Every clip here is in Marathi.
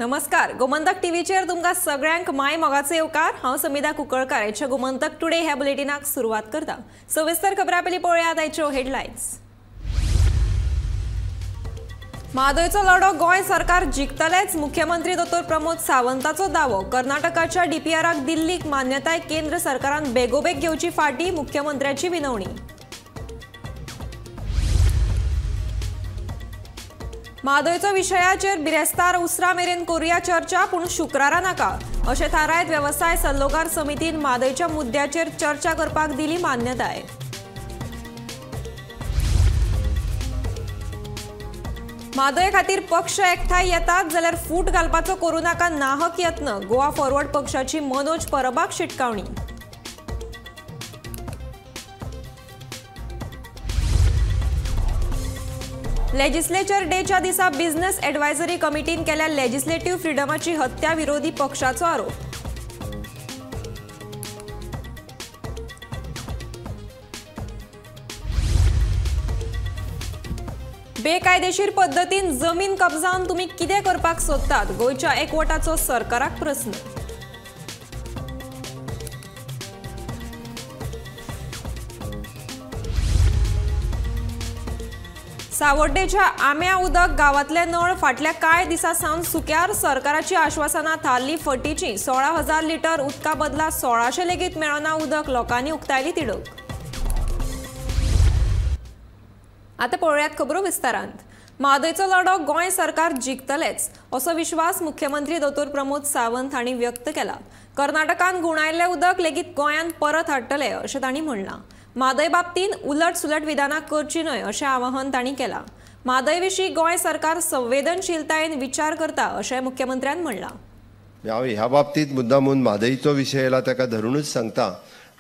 नमस्कार, गोमंतक टीव्हीचेर तुमकां सगळ्यांक माय मोगाचो येवकार। हांव समिधा कुंकळकार। आयच्या गोमंतक टुडे ह्या बुलेटिनाक सुरवात करता। सविस्तर खबरां पयलीं पळोवयात आयच्यो हेडलायन्स। म्हादयचो लढो गोंय सरकार जिखतलेच, मुख्यमंत्री डॉ प्रमोद सावंताचो दावो। कर्नाटकाच्या डीपीआराक दिल्लीक मान्यताय केंद्र सरकारान बेगोबेग घेवची फाटी, मुख्यमंत्र्याची विनवणी। म्हादयचो विशयाचेर बिरेस्तार उसरा मेरेन करुया चर्चा, पूण शुक्रारा नाका अशें थारायत वेवसाय सल्लोगार समितीन म्हादयच्या मुद्द्याचेर चर्चा करपाक दिली मान्यताय। म्हादय खातीर पक्ष एकठांय येतात जाल्यार फूट घालपाचो करूं नाका नाहक यत्न, गोवा फॉरवर्ड पक्षाची मनोज परबाक शिटकावणी। लेजिस्लेचर डेच्या दिसा बिझनेस एडवायझरी कमिटीन केल्या लेजिस्लेटिव्ह फ्रीडमाची हत्या, विरोधी पक्षाचो आरोप। बेकायदेशीर पद्धतीन जमीन कब्जावन तुम्ही कितें करपाक सोदतात, गोंयच्या एकवटाचो सरकाराक प्रस्न। सावड्डेच्या आम्या उदक गावातले नळ फाटल्या कांय दिसांसावन सुक्यार, सरकाराची आश्वासनां थारली फटीची। 16,000 लिटर उदका बदला 1600 लेगीत मेळना उदक, लोकांनी उक्तायली तिडक। आता पळोवयात खबरो विस्तारांत। म्हादयचो लढो गोंय सरकार जिखतलेच असो विश्वास मुख्यमंत्री डॉ प्रमोद सावंत हांणी व्यक्त केला। कर्नाटकान गुणायल्लें उदक लेगीत गोंयांत परत हाडटले अशें तांणी म्हणलां। म्हादय बाबतीन उलट सुलट विधानां करची न्हय अशें आवाहन तांणी केलां। म्हादय विशीं गोंय सरकार संवेदनशीलतायेन विचार करता अशें मुख्यमंत्र्यान म्हणलां। हांव ह्या बाबतींत मुद्दामून म्हादयचो विशय येयला ताका धरूनच सांगता,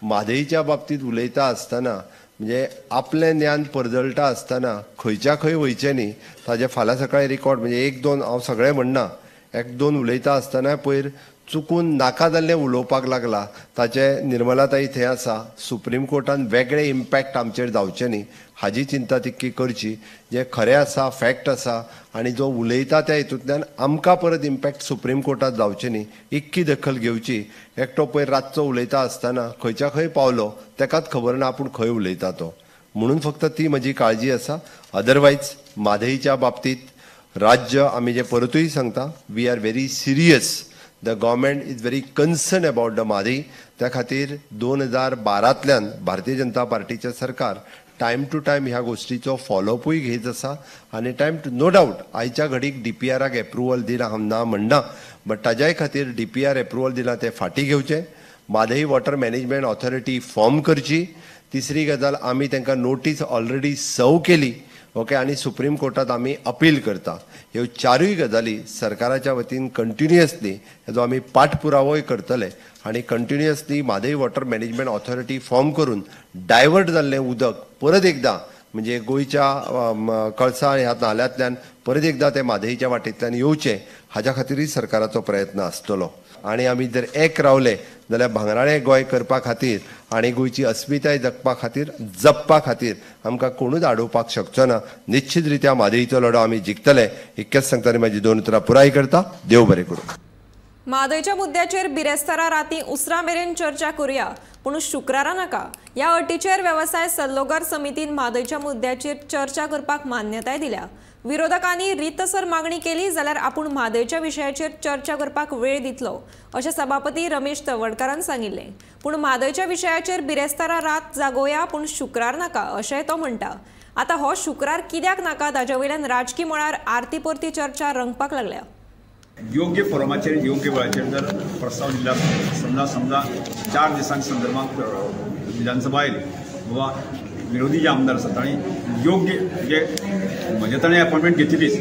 म्हादयच्या बाबतींत उलयता आसतना म्हणजे आपलें ज्ञान परजळटा आसतना खंयच्या खंय वयचें न्ही, ताजे फाल्यां सकाळीं रिकॉर्ड म्हणजे एक दोन हांव सगळें म्हणना, एक दोन उलयता आसतना पयर चुकून नाका जाल्लें उलोवपाक लागला, ताचे निर्मलाताई थंय आसा। सुप्रीम कोर्टान वेगळे इम्पॅक्ट आमचेर जावचे न्ही हाजी चिंता तितकी करची। जे खरें आसा, फॅक्ट आसा आनी जो उलयता त्या हितूंतल्यान आमकां परत इम्पॅक्ट सुप्रीम कोर्टात जावचे न्ही इतकी दखल घेवची। एकटो पयर रातचो उलयता आसतना खंयच्या खंय पावलो तेकाच खबर ना आपूण खंय उलयता तो, म्हणून फक्त ती म्हजी काळजी आसा। अदरवायज म्हादयच्या बाबतींत राज्य आमी जे परतूय सांगता, we are very serious. The government is very concern about the Mhadei. त्या खातीर 2012तल्यान भारतीय जनता पार्टीचे सरकार टायम टू टायम ह्या गोष्टीचो फॉलोअपूय घेत आसा आनी टायम टू नो डावट आयच्या घडीक डीपीआराक एप्रुवल दिला हांव ना म्हणना, बट ताज्याय खातीर डीपीआर एप्रुवल दिला ते फाटीं घेवचें। Mhadei water management authority form करची। तिसरी गजाल, आमी तांकां नोटीस ऑलरेडी सर्व केली, ओके, आनी सुप्रीम कोर्टात आमी अपील करता। ह्यो चारूय गजाली सरकाराच्या वतीन कंटिन्युअसली हेजो आमी पाठपुरावोय करतले आनी continuously Mhadei water management authority form करून डायवर्ट जाल्लें उदक परत एकदां म्हणजे गोंयच्या कळसा ह्या नाल्यांतल्यान परत एकदां ते म्हादयच्या वाटेंतल्यान येवचें हाच्या खातीरय सरकाराचो प्रयत्न आसतलो। आनी आमी जर एक रावले जाल्यार भांगराळें गोंय करपा खातीर आनी गोंयची अस्मिताय जपपा खातीर आमकां कोणूच आडोवपाक शकचो ना। निश्चित रित्या म्हादयचो लढो आमी जिखतले। इतकेंच सांगता आनी म्हाजी 2 उतरां पुराय करता। देव बरें करूं। म्हादयच्या मुद्द्याचेर बिरेस्तारा रातीं उसरा मेरेन चर्चा करुया, पूण शुक्रारा नाका ह्या अटीचेर वेवसाय सल्लोगार समितीन म्हादयच्या मुद्द्याचेर चर्चा करपाक मान्यताय दिल्या। विरोधकांनी रितसर मागणी केली जाल्यार आपूण म्हादयच्या विशयाचेर चर्चा करपाक वेळ दितलो अशें सभापती रमेश तवडकरान सांगिल्लें। पूण म्हादयच्या विशयाचेर बिरेस्तारा रात जागोवया, पूण शुक्रार नाका अशेंय तो म्हणटा। आतां हो शुक्रार कित्याक नाका ताचे वयल्यान राजकीय मळार आरती परती चर्चा रंगपाक लागल्या। योग्य फॉर्माचेर योग्य वेळाचेर जर प्रस्ताव दिला, समजा 4 दिसांक संदर्भात विधानसभा आयली वा विरोधी जे आमदार आसात तांणी योग्य म्हणजे म्हजे ताणें अपॉइंटमेंट घेतलीच,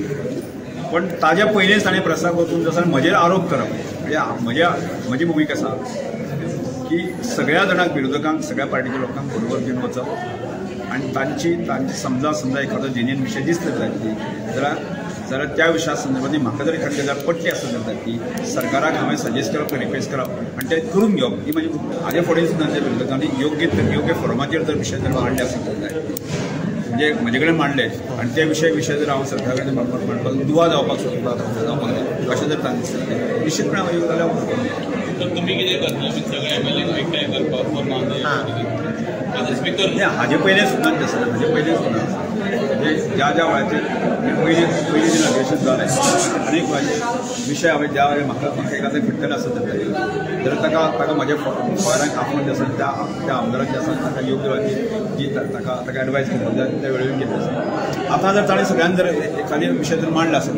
पण ताज्या पयलींच ताणें प्रस्ताव वचून जसो म्हजेर आरोप करप म्हणजे म्हजी भुमिका आसा की सगळ्या जाणांक विरोधकांक सगळ्या पार्टीच्या लोकांक बरोबर घेवन वचप आनी तांची समजा एखादो जेन्युइन विशय दिसलो जाल्यार त्या विशया संदर्भात म्हाका जर एखादी गजाल पटली आसत जाल्यार ती सरकाराक हांवें सजेस्ट करप, रिक्वेस्ट करप आनी तें करून घेवप ही म्हजी हाजे फुडें सुद्दां त्या विरोधकांनी योग्य फॉर्माचेर जर विशय जर हाडले आसत जाल्यार म्हणजे म्हजे कडेन मांडले आनी ते विशय जर हांव सरकारा कडेन म्हणपाक दुवा जावपाक सोदता अशें जर तांणी दिसलें निश्चितपणे हांव येवं जाल्यार तर तुम्ही कितें करतले सगळे MLA एकठांय करपाक हाजे पयलें सुद्दां आसलें हाजे पयलें सुद्दां म्हणजे ज्या वेळाचेर पयलीं जें अधिवेशन जालें आनीक विशय हांवें ज्या वेळार म्हाका एखादें फिट्टल आसत जाल्यार ताका म्हाज्या फॉराक आपोवन जे आसा त्या आमदाराक जे आसा ताका योग्य वेळाचेर जी ताका एडवायस करपाक जाय त्या वेळेर घेतली आसा. आतां जर ताणें सगळ्यान जर एखादी विशय जर मांडला आसत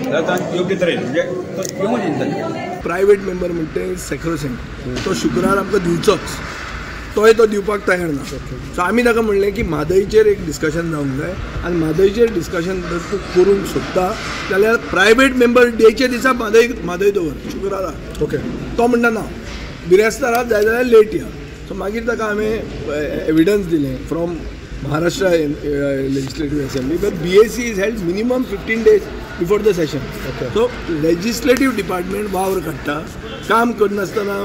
जाल्यार ताणें योग्य तरेन म्हणजे तो येवून येतले. प्रायवेट मेंबर म्हणते सॅक्रोसेंट तो शुक्रार आमकां दिवचोच तो दिवपाक तयार ना. सो आमी ताका म्हणलें की म्हादईचेर एक डिस्कशन जावंक जाय आनी म्हादईचेर डिस्कशन जर तूं करूंक सोदता जाल्यार प्रायवेट मेंबर डेच्या दिसा म्हादय दवर शुक्रारा. ओके तो म्हणटा ना बिरेस्ताराक जाय जाल्यार लेट या. सो मागीर ताका हांवें एविडन्स दिलें from Maharashtra Legislative Assembly, but BAC is held minimum 15 days before the session. Okay. So legislative department वावर काडटा काम करनासतना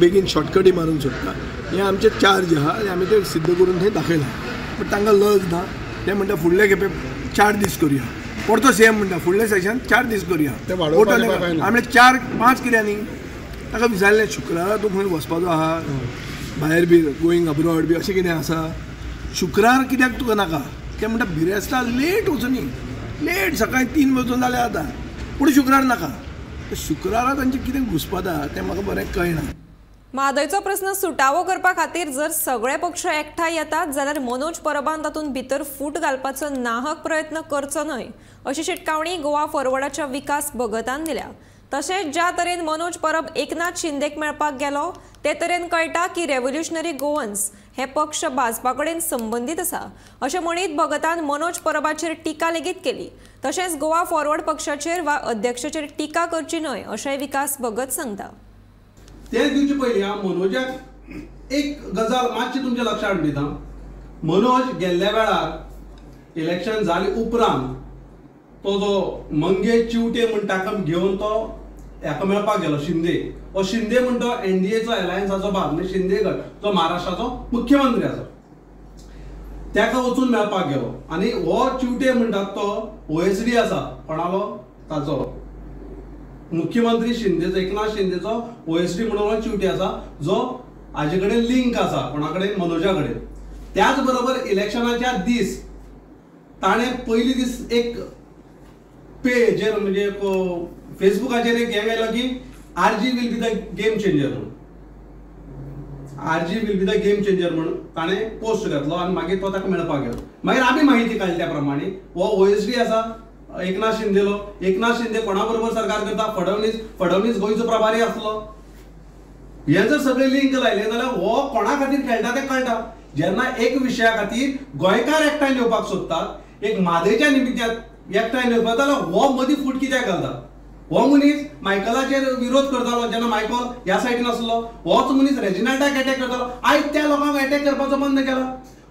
बेगीन शॉर्टकटी मारून सोडटा हे आमचे चार्ज आहा आनी आमी ते सिद्ध करून थंय दाखयला. बट तांकां लज ना. ते म्हणटा फुडले खेपे 4 दीस करुया. परतो CM म्हणटा फुडले सेशन 4 दीस करुया. आमी 4-5 कित्याक ताका विचारलें शुक्रारा तूं खंय वचपाचो आहा भायर बी गोईंग अब्रॉड बी अशें कितें आसा शुक्रार कित्याक तुका नाका. ते म्हणटा बिरेस्तार लेट वचूनी लेट सकाळीं 3 वचून जालें जाता पूण शुक्रार नाका. शुक्रारा तांचें कितें घुसपाता तें म्हाका बरें कळना. म्हादयचो प्रश्न सुटावो करपा खातीर जर सगळे पक्ष एकठांय येतात जाल्यार मनोज परबान तातूंत भितर फूट घालपाचो नाहक प्रयत्न करचो न्हय अशी शिटकावणी गोवा फॉरवर्डाच्या विकास भगतान दिल्या. तशेंच ज्या तरेन मनोज परब एकनाथ शिंदेक मेळपाक गेलो ते तरेन कळटा की रेव्होल्युशनरी गोवन्स हे पक्ष भाजपा कडेन संबंदीत आसा अशें म्हणीत भगतान मनोज परबाचेर टिका लेगीत केली. तशेंच गोवा फॉरवर्ड पक्षाचेर वा अध्यक्षाचेर टिका करची न्हय अशेंय विकास भगत सांगता. ते दिवचे पयलीं हांव मनोजाक एक गजाल मातशी तुमच्या लक्षांत हाडटा. मनोज गेल्ल्या वेळार इलेक्शन जाले उपरांत तो जो मंगेश चिवटे म्हण ताका घेवन तो हेका मेळपाक गेलो शिंदे. हो शिंदे म्हणटा NDAचो एलायन्साचो भाग म्हणजे शिंदे गट जो महाराष्ट्राचो मुख्यमंत्री आसा ताका वचून मेळपाक गेलो. आनी हो चिवटे म्हणटात तो OSD आसा कोणालो ताचो मुख्यमंत्री शिंदेचो एकनाथ शिंदेचो OSD म्हणून चिवटे आसा जो हाजे कडेन लिंक आसा कोणा कडेन मनोजा कडेन. त्याच बरोबर इलेक्शनाच्या दीस ताणें पयली दीस एक पेजेर म्हणजे फेसबुकाचेर एक हे गेलो की RG will be the game changer म्हणून RG will be the game changer म्हणून ताणें पोस्ट घातलो आनी मागीर तो ताका मेळपाक गेलो. मागीर आमी माहिती काडली त्या प्रमाणे हो OSD आसा एकनाथ शिंदेलो. एकनाथ शिंदे कोणा बरोबर सरकार करता फडणवीस गोंयचो प्रभारी आसलो. हे जर सगळे लिंक लायले जाल्यार हो कोणा खातीर खेळटा तें कळटा. जेन्ना एक विशया खातीर गोंयकार एकठांय येवपाक सोदतात एक म्हादयच्या निमित्यान एकठांय येवपाक जाल्यार हो मदीं फूट कित्याक घालता. हो मनीस मायकलाचेर विरोध करतालो जेन्ना मायकल ह्या सायडीन आसलो. होच मनीस रेजिनाल्डाक अटॅक करतालो. आयज त्या लोकांक अटॅक करपाचो बंद केला.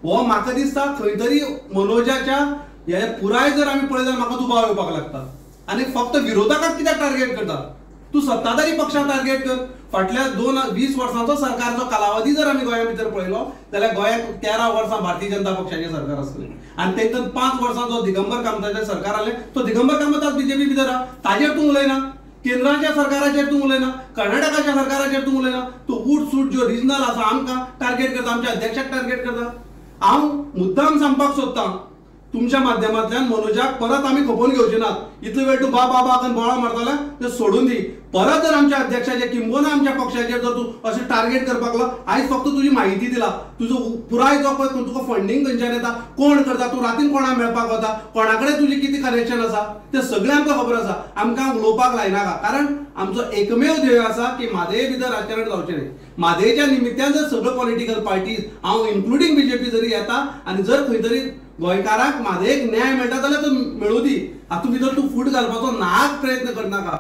हो म्हाका दिसता खंय तरी मनोजाच्या हे पुराय जर आमी पळयत जाल्यार म्हाका दुबाव येवपाक लागता. आनी फक्त विरोधकाक कित्याक टार्गेट करता. तूं सत्ताधारी पक्षाक टार्गेट कर. फाटल्या 20 वर्सांचो सरकारचो कालावधी जर आमी गोंया भितर पळयलो जाल्यार गोंयांत 13 वर्सां भारतीय जनता पक्षाचें सरकार आसलें आनी तेतून 5 वर्सां जो दिगंबर कामताचें सरकार आसलें तो दिगंबर कामत आज BJP भितर आहा. ताजेर तूं उलयना. केंद्राच्या सरकाराचेर तूं उलयना. कर्नाटकाच्या सरकाराचेर तूं उलयना. तूं उट सूट ज्यो रिजनल आसा आमकां टार्गेट करता आमच्या अध्यक्षाक टार्गेट करता. हांव मुद्दाम सांगपाक सोदतां तुमच्या माध्यमांतल्यान मनोजाक परत आमी खपोवन घेवचे नात. इतलो वेळ तूं बाबा करून बोवाळ मारताले ते सोडून दी. परत जर आमच्या अध्यक्षाचेर किंबहुना आमच्या पक्षाचेर जर तूं अशें टार्गेट करपाक लागलो आयज फक्त तुजी म्हायती दिला. तुजो पुराय जो पळय तुका फंडींग खंयच्यान येता कोण करता तूं रातीन कोणाक मेळपाक वता कोणा कडेन तुजें कितें कनेक्शन आसा तें सगळें आमकां खबर आसा. आमकां उलोवपाक लायनाका कारण आमचो एकमेव ध्येय आसा की म्हादय भितर राजकारण जावचें न्हय. म्हादयच्या निमित्यान जर सगळ्यो पॉलिटिकल पार्टीज हांव इन्क्लुडींग BJP जरी येता आनी जर खंय तरी गोंयकाराक म्हादयक न्याय मेळटा जाल्यार तो मेळूं दी. हातूंत भितर तूं फूट घालपाचो नाहक प्रयत्न करनाका.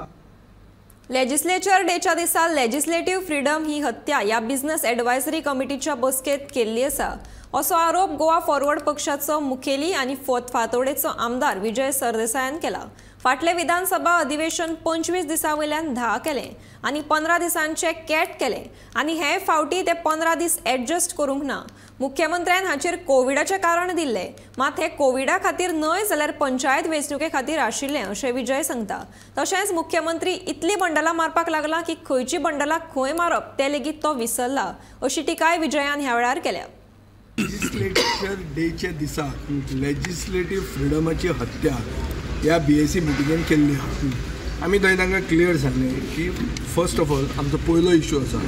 लेजिस्लेचर डेच्या दिसा लेजिस्लेटिव्ह फ्रीडम ही हत्या ह्या बिझनेस एडवायझरी कमिटीच्या बसकेत केल्ली आसा असो आरोप गोवा फॉरवर्ड पक्षाचो मुखेली आनी फातोडेचो आमदार विजय सरदेसायान केला. फाटले विधानसभा अधिवेशन 25 दिसां वयल्यान 10 केले आनी 15 दिसांचे कॅट केले आनी हे फावटी ते 15 दीस एडजस्ट करूंक ना. मुख्यमंत्र्यान हाचेर कोविडाचें कारण दिल्ले, मात हे कोविडा खातीर न्हय जाल्यार पंचायत वेंचणुके खातीर आशिल्लें अशें विजय सांगता. तशेंच मुख्यमंत्री इतली बंडलां मारपाक लागला की खंयची बंडलां खंय मारप ते लेगीत तो विसरला अशी टिकाय विजयान ह्या वेळार केल्या. लेजिस्लेचर डेच्या दिसा लेजिस्लेटिव्ह फ्रिडमाची हत्या ह्या BSc मिटिंगेन केल्ली आहा. आमी थंय तांकां क्लियर सांगलें की फर्स्ट ऑफ ऑल आमचो पयलो इश्यू आसा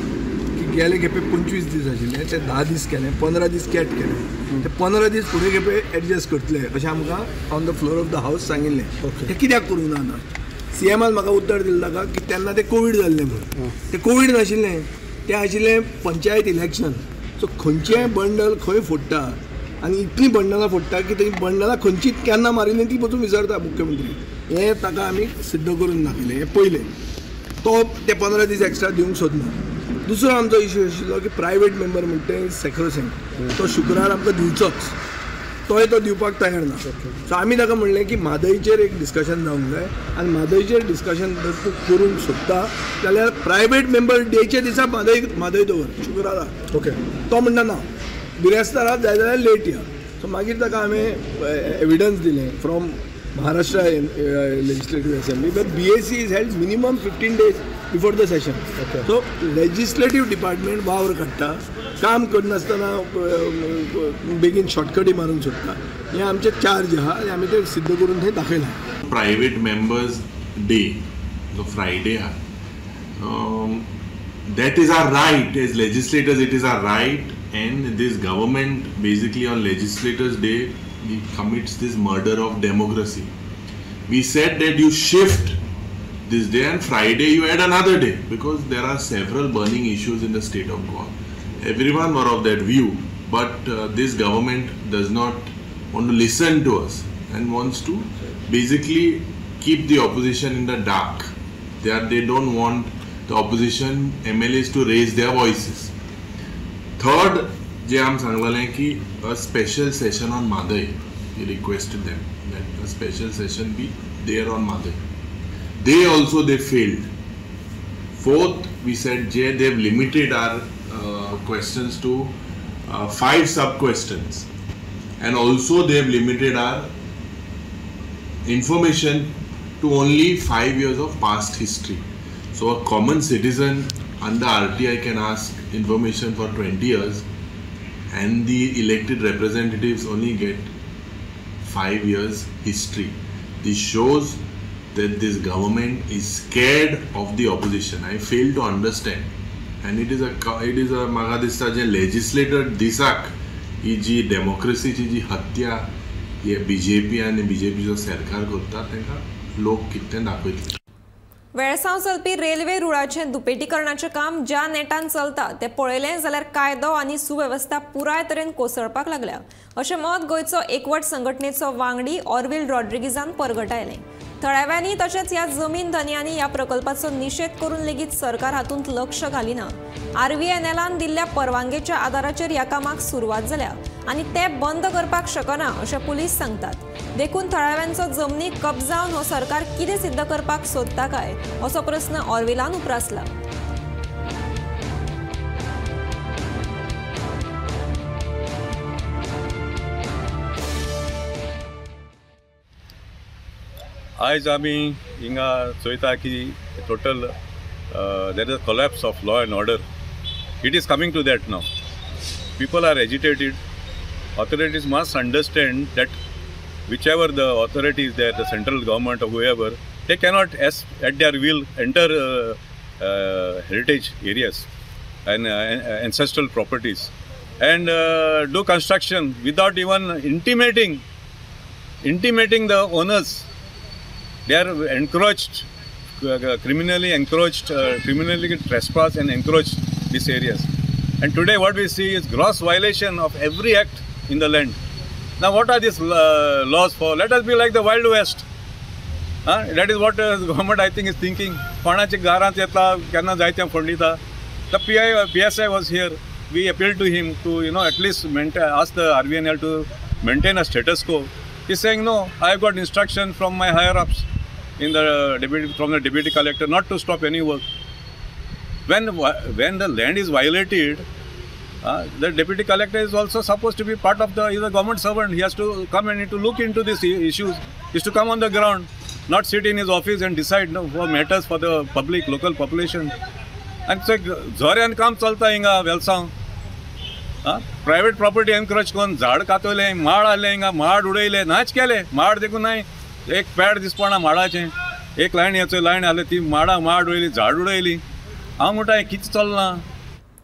की गेले खेपे 25 दीस आशिल्ले ते 10 दीस केले, 15 दीस कॅट केले, ते 15 दीस फुडें खेपे एडजस्ट करतले अशें आमकां on the floor of the हावस सांगिल्लें. ते कित्याक करूंक ना CMान म्हाका उत्तर दिलें ताका की तेन्ना ते कोवीड जाल्लें म्हणून. ते कोवीड नाशिल्लें, तें आशिल्लें पंचायत इलेक्शन. सो खंयचेंय बंडल खंय फोडटा आनी इतलीं बंडलां फोडटा की ती बंडलां खंयची केन्ना मारिल्लीं ती पसून विसरता मुख्यमंत्री. हें ताका आमी सिद्ध करून दाखयलें. हें पयलें. तो ते 15 दीस एक्स्ट्रा दिवंक सोदना. दुसरो आमचो इश्यू आशिल्लो की प्रायवेट मेंबर म्हणटा तें सॅक्रोसेंट तो शुक्रार आमकां दिवचोच, तोय तो दिवपाक तयार ना. सो आमी ताका म्हणलें की म्हादईचेर एक डिस्कशन जावंक जाय आनी म्हादईचेर डिस्कशन जर तूं करूंक सोदता जाल्यार प्रायवेट मेंबर डेच्या दिसा म्हादय दवर शुक्रारा. ओके. तो म्हणटा ना, बिरेस्ताराक जाय जाल्यार लेट या. सो मागीर ताका हांवें एविडन्स दिलें from Maharashtra legislative assembly but BSc is held minimum 15 days before the session. So legislative department वावर काडटा, काम करनासतना बेगीन शॉर्टकटी मारूंक सोदता. हें आमचें चार्ज आहा आनी आमी तें सिद्ध करून थंय दाखयलां. प्रायवेट मेंबर्स डे जो फ्रायडे आहा, that is our right as legislators. It is our right, and this government basically on legislators day commits this murder of democracy. We said that you shift this day and Friday you add another day because there are several burning issues in the state of Goa. Everyone were of that view, but this government does not want to listen to us and wants to basically keep the opposition in the dark. They don't want the opposition MLAs to raise their voices. Third, जे आम सांगलें कि a special session on Madai. We requested them that a special session be there on Madai. They failed. Fourth, we said they've limited our questions to 5 sub-questions, and also they've limited our information to only 5 years of past history. So a common citizen under RTI can ask information for 20 years and the elected representatives only get 5 years history. This shows that this government is scared of the opposition. I fail to understand. And it is a म्हाका दिसता जे legislator दिसाक ही जी डेमोक्रेसीची जी हत्या हे BJP आनी BJPचो सरकार करता तांकां लोक कितें दाखयतले. वेळसांव चलपी रेल्वे रुळाचें दुपेटीकरणाचें काम ज्या नेटान चलता तें पळयलें जाल्यार कायदो आनी सुवेवस्था पुराय तरेन कोसळपाक लागल्या अशें मत गोंयचो एकवट संघटनेचो वांगडी ऑर्विल रॉड्रिगीजान परगटायलें. थळाव्यांनी तशेंच ह्या जमीन धन्यांनी ह्या प्रकल्पाचो निशेध करून लेगीत सरकार हातूंत लक्ष घालिना. RVNLान दिल्ल्या परवानगेच्या आदाराचेर ह्या कामाक सुरवात जाल्या आनी ते बंद करपाक शकना अशें पुलीस सांगतात. देखून थळाव्यांचो जमनी कब्जावन हो सरकार कितें सिद्ध करपाक सोदता काय असो प्रस्न ऑर्विलान उप्रासला. आयज आमी हिंगा चोयता की total there is a collapse of law and order. It is coming to that now. People are agitated. Authorities must understand that whichever the authorities there, the central government or whoever, they cannot at their will enter heritage areas and ancestral properties and do construction without even intimating the owners. They are encroached, criminally trespass and encroached these areas. And today what we see is gross violation of every act in the land. Now what are these laws for? Let us be like the Wild West. That is what the government I think is thinking. कोणाचे घरांत येता केन्ना जायत्या फोडणीता. The PSI was here. We appealed to him to at least ask the RVNL to maintain a status quo. He's saying no. I got instruction from my higher ups from the deputy collector not to stop any work. When the land is violated, The deputy collector is also supposed to be part of he's a government servant. He has to come and to look into these issues. He has to come on the ground, not sit in his office and decide what matters for the public, local population. And so, जोऱ्यान काम चलता हिंगा वेलसांव. प्रायवेट प्रॉपर्टी एनक्रोच करून झाड कातले, माड आले हिंगा, माड उडयले, नाच केले, माड देखून नाही. एक पॅड दिसपणा माडाचें, एक लायन याचो लायन आले ती माड उडयली, झाड उडयली. हांव म्हणटा हें कितें चलना.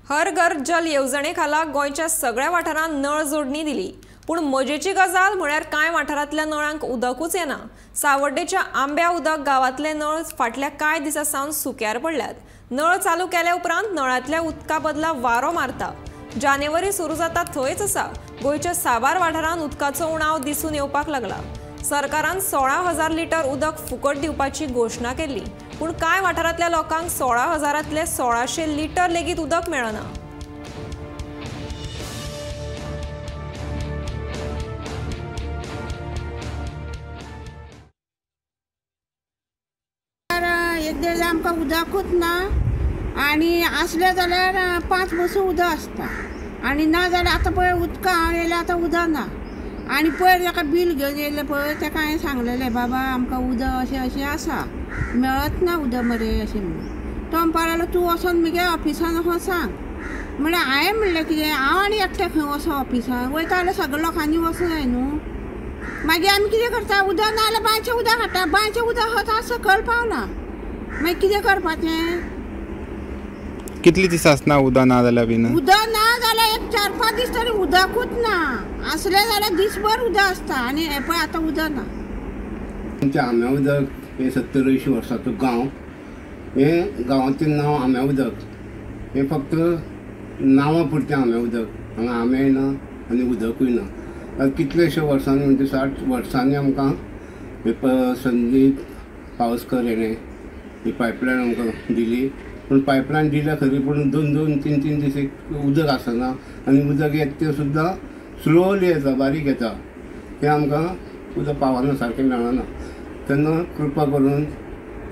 हर घर जल येवजणे खाला गोंयच्या सगळ्या वाठारांत नळ जोडणी दिली. पूण मजेची गजाल म्हळ्यार कांय वाठारांतल्या नळांक उदकूच येना. सावर्डेच्या आंब्या उदक गांवांतले नळ फाटल्या कांय दिसां सावन सुक्यार पडल्यात. नळ चालू केल्या उपरांत नळांतल्या उदका बदला वारो मारता. जानेवारी सुरू जाता थंयच आसा गोंयच्या साबार वाठारांत उदकाचो उणाव दिसून येवपाक लागला. सरकारान 16,000 लिटर उदक फुकट दिवपाची घोशणा केल्ली. पूण कांय वाठारांतल्या लोकांक 16,000तले 1600 लिटर लेगीत उदक मेळना. एकदा आमकां उदकूच ना आनी आसलें जाल्यार 5 बसो उदक आसता आनी ना जाल्यार आतां पळय उदका हांव येयल्यार आतां उदक ना. आनी पयर ताका बील घेवन येयलें पळय ताका हांवें सांगलेलें बाबा आमकां उदक अशें अशें आसा मेळत ना उदक मरे अशें म्हणून. तो म्हणपाक लागलो तूं वचोन मगे ऑफिसान वचोन सांग. म्हळ्यार हांवें म्हणलें कितें हांव आनी एकटें खंय वचो ऑफिसान वयता जाल्यार सगळ्या लोकांनी वचूं जाय न्हू. मागीर आमी कितें करता उदक ना जाल्यार बांयचें उदक हाडटा. बांयचें उदक आतां सकयल पावना मागीर कितें करपाचें. कितले दीस आसना उदक ना जाल्यार बीन उदक ना जाल्यार एक 4-5 दीस तरी उदकूच ना. आसलें जाल्यार दिसभर उदक आसता आनी हें पळय आतां उदक ना. आमचें आंब्या उदक हें 70-80 वर्साचो गांव. हें गांवाचें नांव आंब्या उदक. हें फक्त नांवा पुरतें आंब्या उदक. हांगा आंबेय ना आनी उदकूय ना. कितलेशे वर्सांनी म्हणजे 60 वर्सांनी आमकां संदीप पावसकर हेणें ही पायपलायन आमकां दिली. पूण पायपलायन दिल्या खरी पूण 2-3 दीस उदक आसना आनी उदक येता तें सुद्दां स्लोली येता बारीक येता. तें आमकां उदक पावना सारकें मेळना. तेन्ना कृपा करून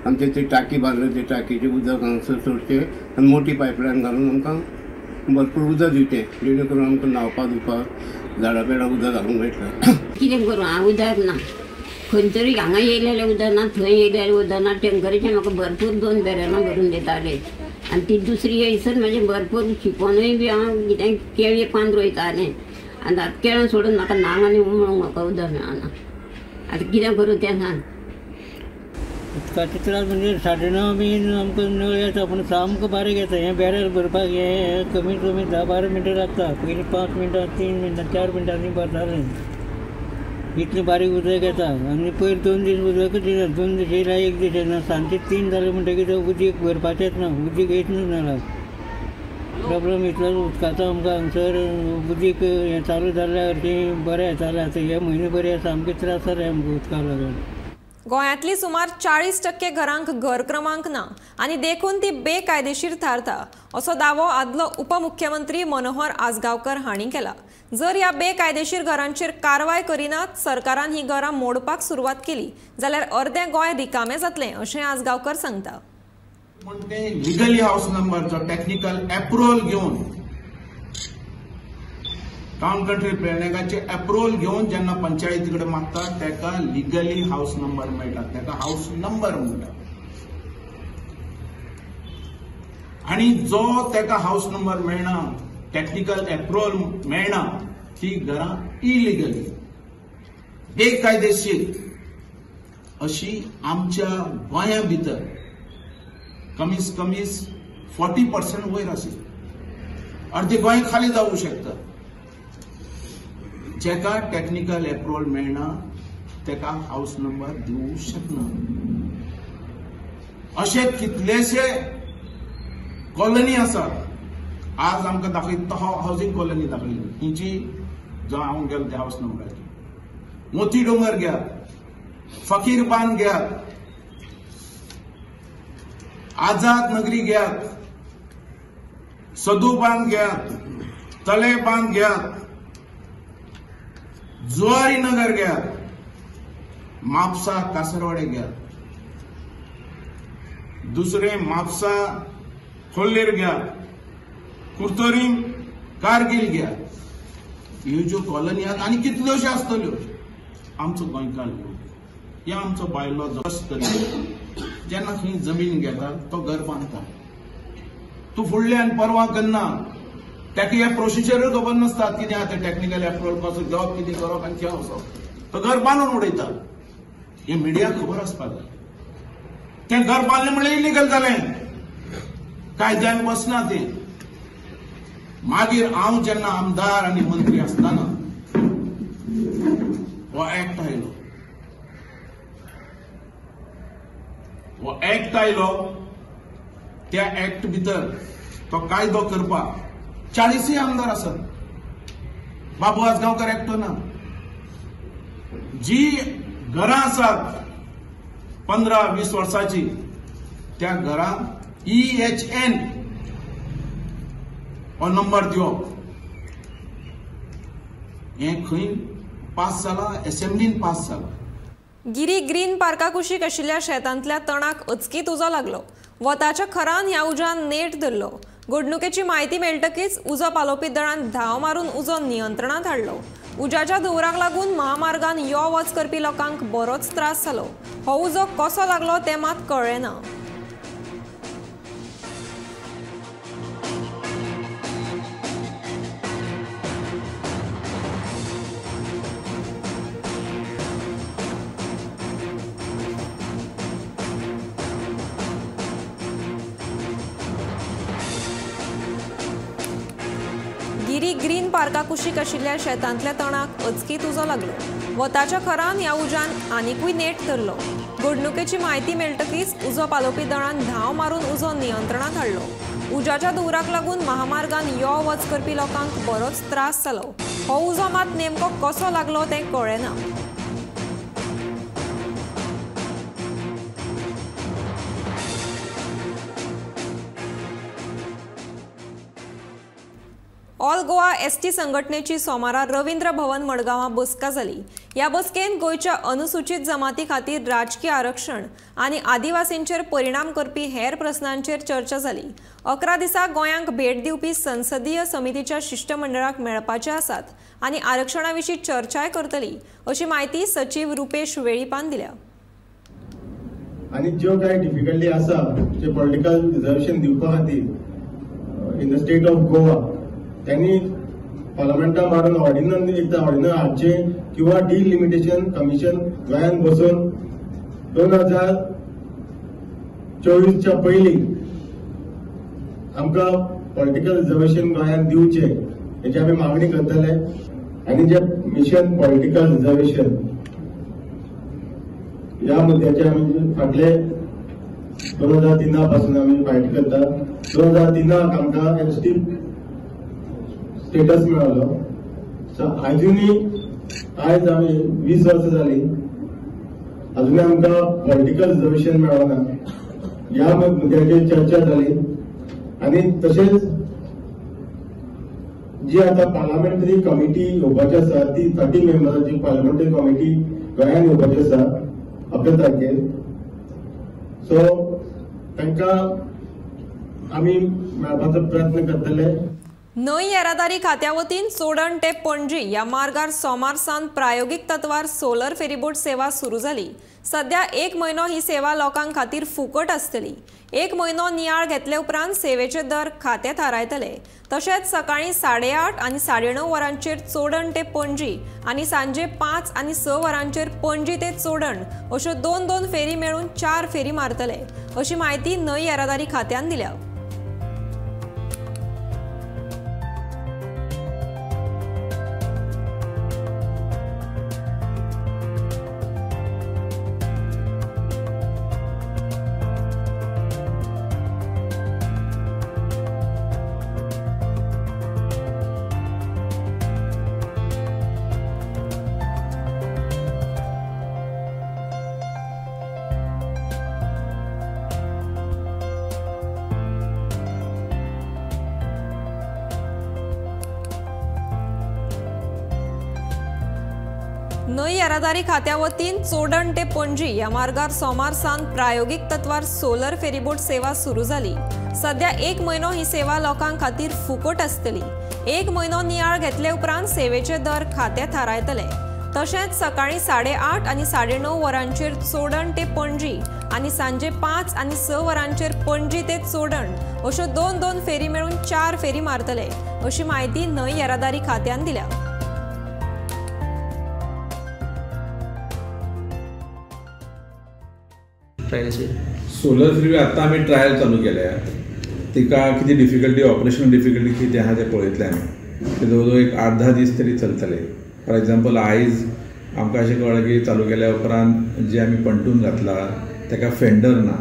आमचे ती टाकी बांदली ती टाकीचें उदक हांगासर सोडचें आनी मोठी पायपलायन घालून आमकां भरपूर उदक दिवचें जेणे करून आमकां न्हांवपाक धुवपाक झाडां पेडां उदक घालूंक मेळटलें. कितें करूं हांव उदक ना खंय तरी हांगा येयलेलें उदक ना थंय येयलेलें उदक ना. टँकरीचे म्हाका भरपूर 2 बॅरलां भरून दिताले आनी ती दुसरी येयसर म्हाजें भरपूर शिकोनूय बी हांव कितें केळी पान रोयतालें आनी आतां केळां सोडून म्हाका न्हांव आनी उमळूंक म्हाका उदक मेळना. आतां कितें करूं तें सांग. उदकाचे त्रास म्हणजे 9:30 बीन आमकां नळ येता पूण सामको बारीक येता. हें बॅरल भरपाक हें कमीत कमी 10-12 मिनटां लागता. पयलीं 5 मिनटां 3 मिनटां 4 मिनटांनी भरतालें. इतलें बारीक उदक येता आनी पयर 2 दीस उदकूच येना. 2 दीस येयल्यार 1 दीस येना. सांजचे 3 जाले म्हणटकीर उदीक भरपाचेंच ना. उदीक येयच ना. प्रॉब्लम इतलो उदकाचो आमकां हांगसर. उदीक हें चालू जाल्यार तें बरें येतालें. आतां हे म्हयने बरे सामके त्रास जाले आमकां उदकाक लागून. गोंयांतली सुमार 40% घरांक घर क्रमांक ना आनी देखून ती बेकायदेशीर थारता असो दावो आदलो उपमुख्यमंत्री मनोहर आजगांवकर हांणी केला. जर ह्या बेकायदेशीर घरांचेर कारवाय करिनात सरकारान ही घरां मोडपाक सुरवात केली जाल्यार अर्दें गोंय रिकामें जातलें अशें आजगांवकर सांगता. लिगली हाऊस नंबरचो टेक्निकल अप्रुवल घेवन टाउन कंट्री प्लॅनिंगाचे अप्रुवल घेवन जेन्ना पंचायती कडेन मागता तेका लिगली हाऊस नंबर मेळटा. तेका हाऊस नंबर म्हणटा. आनी जो तेका हाऊस नंबर मेळना टेक्निकल अप्रुवल मेळना ती घरां इलिगली बेकायदेशीर अशी आमच्या गोंया भितर कमीस कमी 40% वयर आसली. अर्धे गोंय खाली जावंक शकता. जेका टेक्निकल अप्रुवल मेळना तेका हाऊस नंबर दिवंक शकना. अशे कितलेशे कॉलनी आसात. आज आमकां दाखयता हावजींग कॉलनी दाखयली हिंची जो हांव गेलो त्या हाऊस नंबराची. मोती डोंगर घेयात, फकीर बांद घेयात, आझाद नगरी घेयात, सदू बांद घेयात, तले बांद घेयात, जुवारी नगर घेयात, म्हापसा कासरवाडे घेयात, दुसरे म्हापसा खोल्लेर घेयात, कुर्तोरीम कारगिल घ्या, ह्यो ज्यो कॉलनी आहात आनी कितल्योश्यो आसतल्यो, आमचो गोंयकार लोक हे आमचो बायलो जस्ट जेन्ना खंय जमीन घेता तो घर बांदता, तूं फुडल्यान परवां करना, ताका हे प्रोसिजरूय खबर नासतात कितें आहा तें टॅक्निकल एप्रुवल कसो जॉब कितें करप आनी खंय वचप, तो घर बांदून उडयता. हे मिडियाक खबर आसपाक जाय. तें घर बांदलें म्हणल्यार इलिगल जालें, कायद्यान बसना तें. मागीर हांव जेन्ना आमदार आनी मंत्री आसतना हो एक्ट आयलो, हो एक्ट आयलो, त्या एक्ट भितर तो कायदो करपाक 40 आमदार आसात. बाबू आजगांवकर एकटो ना. जी घरां आसात 15-20 वर्सांची, त्या घरांक EHN हो नंबर दिवप, हें खंय पास जाला, असेंब्लीन पास जाला. गिरी ग्रीन पार्का कुशीक आशिल्ल्या शेतांतल्या तणाक अचकीत उजो लागलो. वताच्या खरान ह्या उज्यान नेट धरलो. घडणुकेची म्हायती मेळटकीच उजो पालोवपी दळान धांव मारून उजो नियंत्रणांत हाडलो. उज्याच्या धुंवराक लागून महामार्गान यो वच करपी लोकांक बरोच त्रास जालो. हो उजो कसो लागलो तें मात कळ्ळें ना. गिरी ग्रीन पार्का कुशीक आशिल्ल्या शेतांतल्या तणाक अचकीत उजो लागलो. वताच्या खरान ह्या उज्यान आनिकूय नेट धरलो. घडणुकेची म्हायती मेळटकीच उजो पालोवपी दळान धांव मारून उजो नियंत्रणांत हाडलो. उज्याच्या धुंवराक लागून महामार्गान यो वच करपी लोकांक बरोच त्रास जालो. हो उजो मात नेमको कसो लागलो तें कळ्ळें ना. ऑल गोवा एसटी संघटनेची सोमारा रवींद्र भवन मडगांवां बसका जाली. ह्या बसकेन गोंयच्या अनुसूचित जमाती खातीर राजकीय आरक्षण आनी आदिवासींचेर परिणाम करपी हेर प्रस्नांचेर चर्चा जाली. 11 दिसा गोंयांक भेट दिवपी संसदीय समितीच्या शिष्टमंडळाक मेळपाचे आसात आनी आरक्षणा विशीं चर्चाय करतली अशी माहिती सचिव रुपेश वेळीपान दिल्या. आनी ज्यो कांय डिफिकल्टी आसा जे पॉलिटिकल रिजर्वेशन दिवपा खातीर in the state of Goa त्यांनी पार्लमेंटा मारून ऑर्डिनन्स हाडचे किंवा डिलिमिटेशन कमिशन गोंयांत बसून 2024च्या पयलीं आमकां पॉलिटिकल रिजर्वेशन गोंयांत दिवचे हेची आमी मागणी करतले. आनी जे मिशन पॉलिटिकल रिजर्वेशन ह्या मुद्द्याचे आमी फाटले 2003 पासून आमी फायट करता. 2003 आमकां एसटी स्टेटस मेळ्ळो. अजुनूय आयज आमी 20 वर्सां जाली अजुनूय आमकां पॉलिटिकल रिजर्वेशन मेळना. ह्या मुद्द्याचेर चर्चा जाली आनी तशेंच जी आतां पार्लमेंटरी कमिटी येवपाची आसा ती 30 मेंबरांची पार्लमेंटरी कमिटी गोंयांत येवपाची आसा 11 तारखेर. सो तांकां आमी मेळपाचो प्रयत्न करतले. न्हंय येरादारी खात्या वतीन सोडण ते पणजी ह्या मार्गार सोमार सावन प्रायोगीक तत्वार सोलर फेरीबोट सेवा सुरू जाली. सध्या 1 म्हयनो ही सेवा लोकांक खातीर फुकट आसतली. 1 म्हयनो नियाळ घेतले उपरांत सेवेचे दर खाते थारायतले. तशेंच सकाळीं 8:30 आनी 9:30 वरांचेर चोडण ते पणजी आनी सांजे 5 आनी 6 वरांचेर पणजी ते चोडण अश्यो 2-2 फेरी मेळून 4 फेरी मारतले अशी माहिती न्हंय येरादारी खात्यान दिल्या. न्हंय येरादारी खात्या वतीन चोडण ते पणजी ह्या मार्गार सोमार सावन प्रायोगीक तत्वार सोलर फेरीबोट सेवा सुरू जाली. सध्या 1 म्हयनो ही सेवा लोकांक खातीर फुकट आसतली. 1 म्हयनो नियाळ घेतले उपरांत सेवेचे दर खाते थारायतले। तशेंच सकाळी 8:30 आनी 9:30 वरांचेर चोडण ते पणजी आनी सांजे 5 आनी 6 वरांचेर पणजी ते चोडण अश्यो 2 फेरी मेळून 4 फेरी मारतले, अशी माहिती न्हंय येरादारी खात्यान दिल्या। सोलर फ्री आता आम्ही ट्रायल चालू केल्या। तिका किती डिफिकल्टी ऑपरेशनल डिफिकल्टी किती आहा ते पळयतले आमी। ते जवळ एक 8-10 दीस तरी चलतले। फॉर एग्जाम्पल आयज आमकां अशें कळ्ळें की चालू केल्या उपरांत जे आमी पंटून घातला ताका फेंडर ना,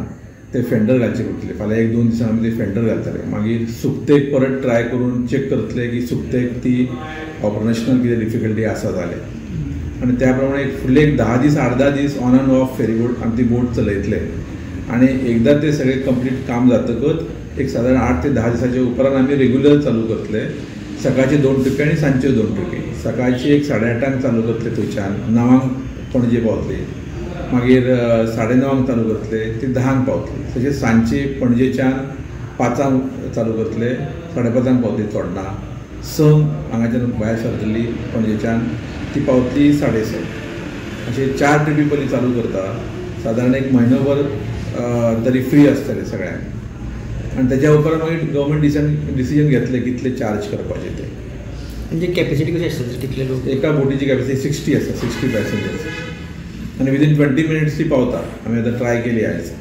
ते फेंडर घालचे पडटले। फाल्यां 1-2 दिसांनी आमी ते फेंडर घालतले। मागीर सुकतेक परत ट्राय करून चेक करतले की सुकतेक ती ऑपरेशनल कितें डिफिकल्टी आसा जाले आनी त्या प्रमाणे फुडले एक 10 दीस 8-10 दीस on and off ferry boat आमी ती बोट चलयतले आनी एकदा ते सगळे कंप्लीट काम जातकच एक साधारण 8 ते 10 दिसाच्या उपरांत आमी रेग्युलर चालू करतले। सकाळचे 2 ट्रिपी आनी सांजचे 2 ट्रिपी। सकाळची एक 8:30 चालू करतले थंयच्यान 9 पणजे पावतली, मागीर 9:30 चालू करतले ती 10 पावतली। तशेंच सांजची पणजेच्यान 5 चालू करतले 5:30 पावतली चोडणा। 6 हांगाच्यान भायर सरतली पणजेच्यान ती पावतली 6:30। अशे 4 ट्रिपी पयलीं चालू करता। साधारण एक म्हयनोभर तरी फ्री आसतले सगळ्यांक आनी तेच्या उपरांत मागीर गव्हर्मेंट डिसिजन घेतले कितले चार्ज करपाचे ते। म्हणजे कॅपॅसिटी कशी आसता, कितले लोक? एका बोटीची कॅपॅसिटी 60 आसा, 60 पॅसेंजर्स आनी विदीन 20 मिनिट्स ती पावता। आमी आतां ट्राय केली आयज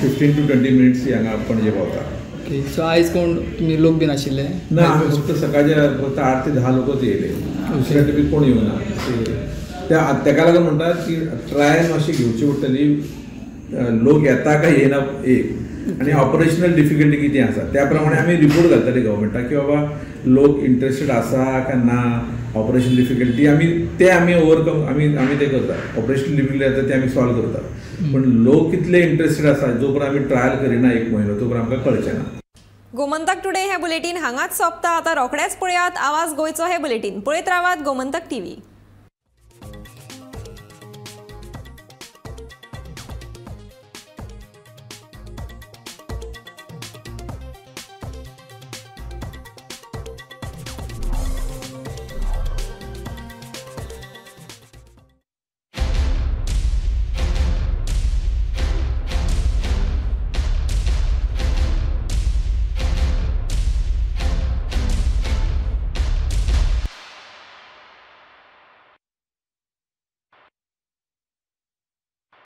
15 to 20 मिनिट्स ती हांगा पणजे पावता। ओके, सो आयज कोण तुमी लोक बीन आशिल्ले? ना, आमी फक्त सकाळचे फक्त 8 ते 10 लोकच येयले। दुसऱ्या ट्रिपीक कोण येवना। तेका लागून म्हणटात की ट्रायल मातशी घेवची पडटली, लोक येता काय येना एक, आनी ऑपरेशनल डिफिकल्टी कितें आसा त्या प्रमाणे आमी रिपोर्ट घालतले गव्हर्मेंटाक की बाबा लोक इंटरेस्टेड आसा काय ना। ऑपरेशनल डिफिकल्टी आमी ओवरकम आमी ते करता। ऑपरेशनल डिफिकल्टी आसा ते आमी सॉल्व करता, पण लोक कितले इंटरेस्टेड आसा जो पर्यंत आमी ट्रायल करिना 1 म्हयनो तो पर्यंत आमकां कळचें ना। गोमंतक टुडे हे बुलेटिन हांगाच सोंपता। आतां रोखडेच पळयात आवाज गोंयचो हे बुलेटिन। पळयत रावात गोमंतक TV।